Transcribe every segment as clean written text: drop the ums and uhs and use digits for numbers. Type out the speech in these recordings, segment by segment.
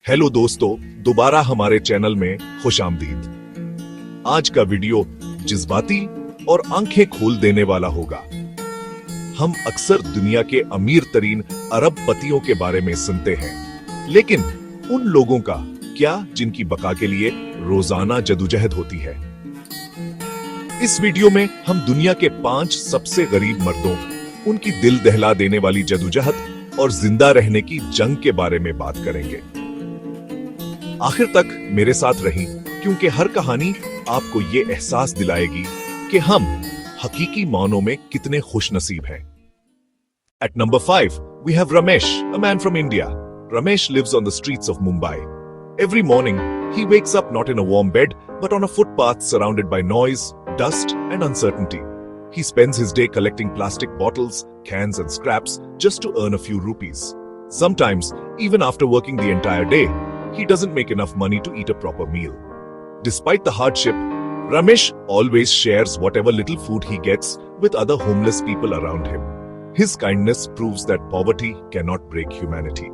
Hello दोस्तों, दोबारा हमारे चैनल में खुशामदीद। आज का वीडियो जज्बाती और आंखें खोल देने वाला होगा। हम अक्सर दुनिया के अमीर तरीन अरबपतियों के बारे में सुनते हैं, लेकिन उन लोगों का क्या जिनकी बका के लिए रोजाना जदोजहद होती है। इस वीडियो में हम दुनिया के 5 सबसे गरीब मर्दों, उनकी दिल दहला देने वाली जदोजहद और जिंदा रहने की जंग के बारे में बात करेंगे। आखिर तक मेरे साथ रहीं, क्योंकि हर कहानी आपको ये एहसास दिलाएगी कि हम हकीकी मानों में कितने खुशनसीब हैं। At number 5, we have Ramesh, a man from India. Ramesh lives on the streets of Mumbai. Every morning, he wakes up not in a warm bed, but on a footpath surrounded by noise, dust, and uncertainty. He spends his day collecting plastic bottles, cans, and scraps just to earn a few rupees. Sometimes, even after working the entire day, he doesn't make enough money to eat a proper meal. Despite the hardship, Ramesh always shares whatever little food he gets with other homeless people around him. His kindness proves that poverty cannot break humanity.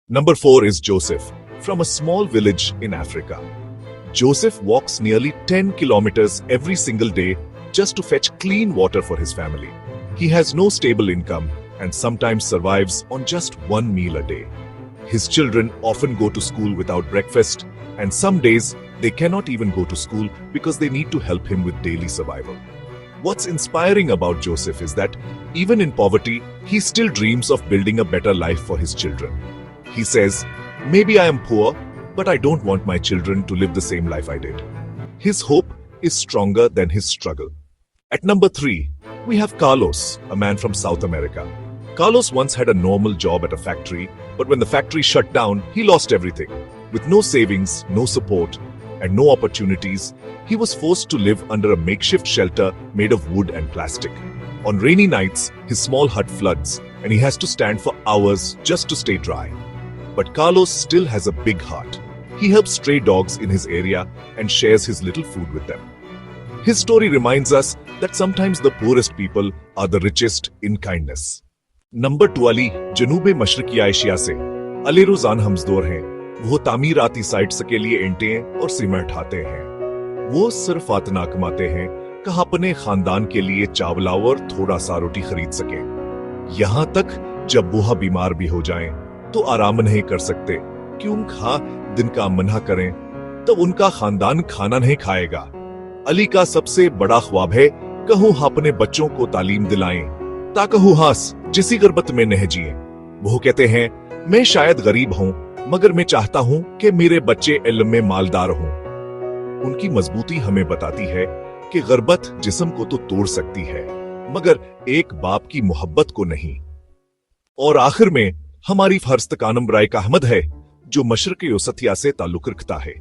Number 4 is Joseph, from a small village in Africa. Joseph walks nearly 10 kilometers every single day just to fetch clean water for his family. He has no stable income and sometimes survives on just one meal a day. His children often go to school without breakfast, and some days they cannot even go to school because they need to help him with daily survival. What's inspiring about Joseph is that even in poverty, he still dreams of building a better life for his children. He says, "Maybe I am poor, but I don't want my children to live the same life I did." His hope is stronger than his struggle. At number 3, we have Carlos, a man from South America. Carlos once had a normal job at a factory, but when the factory shut down, he lost everything. With no savings, no support, and no opportunities, he was forced to live under a makeshift shelter made of wood and plastic. On rainy nights, his small hut floods, and he has to stand for hours just to stay dry. But Carlos still has a big heart. He helps stray dogs in his area and shares his little food with them. His story reminds us that sometimes the poorest people are the richest in kindness. Number 2 Ali, जनूबे मशरकी Asia से। अली रोजान हमजदोर हैं। वो तामीराती sites के लिए ईंटें और सीमेंट उठाते हैं। वो सिर्फ इतना कमाते हैं कि अपने खानदान के लिए चावल और थोड़ा सा रोटी खरीद सकें। यहाँ तक जब वो बीमार भी हो जाएं, तो आराम नहीं कर सकते, क्यों खा दिन का मना करें तो उनका खानदान खाना नहीं खाएगा। अली का सबसे बड़ा ख्वाब है कि वो अपने बच्चों को तालीम दिलाएं ताकि वो हास जिसी गुर्बत में नहीं जिए। वो कहते हैं, मैं शायद गरीब हूं, मगर मैं चाहता हूं कि मेरे बच्चे इल्म में मालदार हों। उनकी मजबूती हमें बताती है कि गुर्बत जिस्म को तो तोड़ सकती है, मगर एक बाप की मोहब्बत को नहीं। और आखिर में हमारी फर्स्त का नाम रायक अहमद है, जो मशरक़ वसतिया से ताल्लुक रखता है।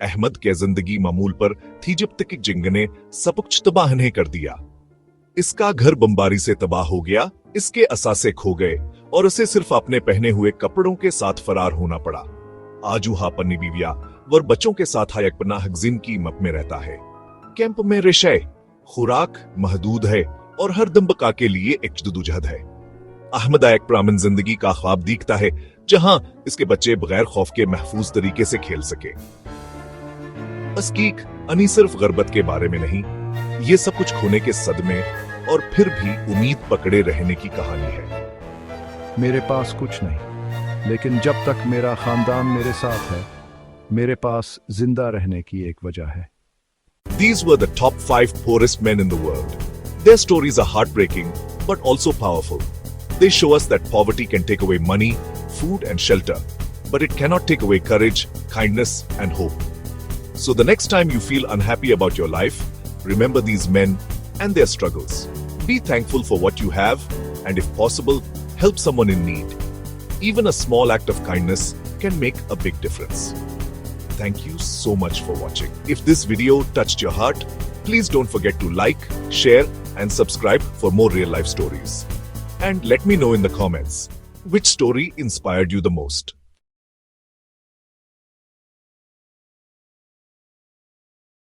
अहमद के जिंदगी मामूल पर थी जब तक जिंग ने सब कुछ तबाह नहीं कर दिया। इसका घर बमबारी से तबाह हो गया, इसके असासे खो गए और उसे सिर्फ अपने पहने हुए कपड़ों के साथ फरार होना पड़ा। आज वह अपनी बीविया व बच्चों के साथ हायकपनाह जिन की मप में रहता है। कैंप में रेशे, खुराक महदूद है और हर दम बका के लिए एक जदोजहद है। अहमद एक प्रामिन जिंदगी का ख्वाब दिखता है, जहां इसके बच्चे बगैर खौफ के महफूज तरीके से खेल सके। अस्कीक अनी सिर्फ गुर्बत के बारे में नहीं, ये सब कुछ खोने के सदमे और फिर भी उम्मीद पकड़े रहने की कहानी है। मेरे पास कुछ नहीं, लेकिन जब तक मेरा खानदान मेरे साथ है, मेरे पास जिंदा रहने की एक वजह है। These were the top 5 poorest men in the world. Their stories are heartbreaking, but also powerful. They show us that poverty can take away money, food, and shelter, but it cannot take away courage, kindness, and hope. So the next time you feel unhappy about your life, remember these men and their struggles. Be thankful for what you have, and if possible, help someone in need. Even a small act of kindness can make a big difference. Thank you so much for watching. If this video touched your heart, please don't forget to like, share, and subscribe for more real life stories. And let me know in the comments which story inspired you the most.